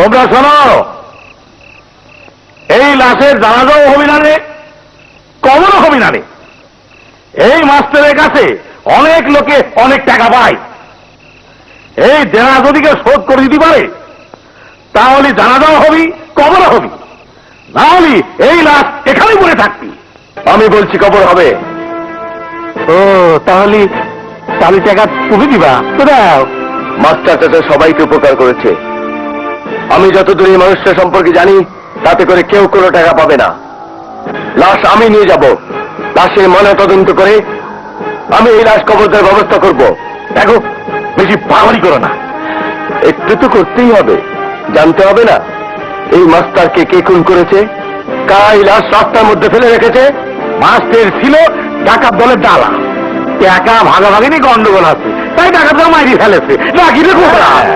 তোমরা শোনো, এই লাশের জানাজাও হবি না রে, কবরও হবি না রে। এই মাস্টারের কাছে অনেক লোকে অনেক টাকা পায়। এই দেনা যদি কেউ শোধ করে দিতে পারে তাহলে জানাজাও হবি, কবরও হবি, না হলে এই লাশ এখানেই পড়ে থাকবি। আমি বলছি কবর হবে। ও তাহলে তাহলে টাকা তুমি দিবা? তো দাও। মাস্টার চাচা সবাইকে উপকার করেছে। আমি যতদূর এই মানুষটা সম্পর্কে জানি তাতে করে কেউ কোনো টাকা পাবে না। লাশ আমি নিয়ে যাব, লাশের ময়নাতদন্ত করে আমি এই লাশ কবর দেওয়ার ব্যবস্থা করব। দেখো বেশি বাড়াবাড়ি করো না, একটু তো করতেই হবে। জানতে হবে না এই মাস্টারকে কে খুন করেছে, কার এই লাশ রাস্তার মধ্যে ফেলে রেখেছে। মাস্টার ছিল ডাকাত দলের ডালা, টাকা ভাগাভাগি নিয়ে গন্ডগোল আছে, তাই ডাকাতরা মারি ফেলেছে।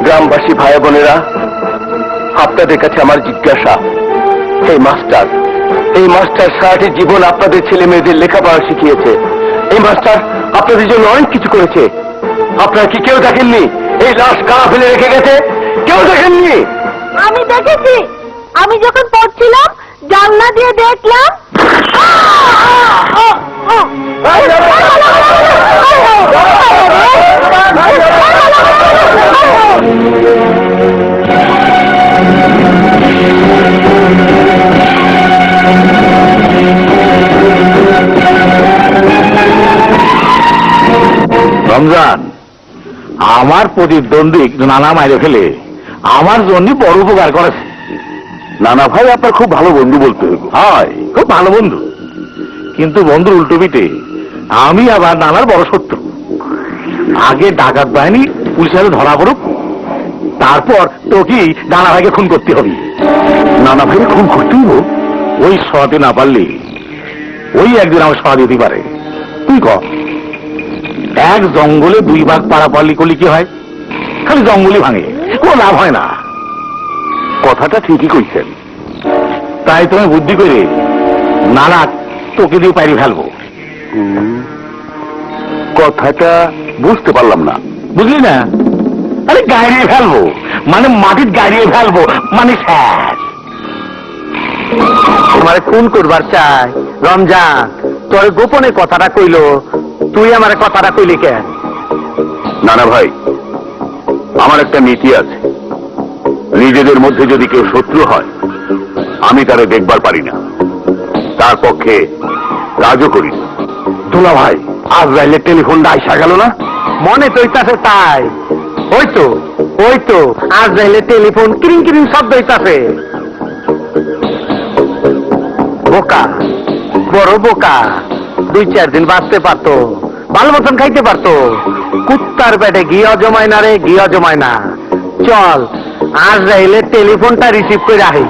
গ্রামবাসী ভাই বোনেরা, আপনাদের কাছে আমার জিজ্ঞাসা, এই মাস্টার সারাটি জীবন আপনাদের ছেলে মেয়েদের লেখাপড়া শিখিয়েছে। এই মাস্টার আপনাদের জন্য অনেক কিছু করেছে। আপনারা কি কেউ দেখেননি এই লাশ কারা ফেলে রেখে গেছে? কেউ দেখেননি? আমি দেখেছি, আমি যখন পড়ছিলাম জানলা দিয়ে দেখলাম। রমজান, আমার প্রতিদ্বন্দ্বী নানা মাইরে ফেলে আমার জন্য বড় উপকার করেছে। নানা ভাই আপনার খুব ভালো বন্ধু বলতে হবে। হয়, খুব ভালো বন্ধু, কিন্তু বন্ধুর উল্টো পিঠে আমি আবার নানার বড় শত্রু। আগে ডাকাত বাহিনী পুলিশের ধরা পড়ুক, তারপর তোকে নানা ভাইকে খুন করতে হবে। নানা ভাইকে খুন করতেই হোক, ওই সরাতে না পারলে ওই একদিন আমার সরা দিতে পারে। তুই ক, এক জঙ্গলে দুই ভাগ পাড়াপাড়ি করলে কি হয়? খালি জঙ্গলই ভাঙে, কোনো লাভ হয় না। কথাটা ঠিকই কইছেন, তাই তুমি বুদ্ধি করে নানা তোকে দিয়ে পাইরে ফেলবো। কথাটা বুঝতে পারলাম না। বুঝলি না? আরে গাড়িয়ে ফেলবো মানে মাটির গাড়িয়ে ফেলবো মানে শেষ। তোমার খুন করবার চাই রমজান, তোর গোপনে কথাটা কইল, তুই আমার কথাটা কইলি কেন? নানা ভাই, আমার একটা নীতি আছে, নিজেদের মধ্যে যদি কেউ শত্রু হয় আমি তারে দেখবার পারি না, তার পক্ষে কাজও করি না। দুলা ভাই, আজ রাইলে টেলিফোনটা আইসা গেল না? মনে তো হইতাছে তাই। ওই তো আজ রাইলে টেলিফোন কিরিং কিরিং শব্দ হইতাছে। বোকা, বড় বোকা, 2-4 দিন বাঁচতে পারতো, ভালো মতন খাইতে পারতো। কুত্তার পেটে ঘিয়া জমায় না রে, ঘিয়া জমায় না। চল আজ রাইলে টেলিফোনটা রিসিভ করে আহি।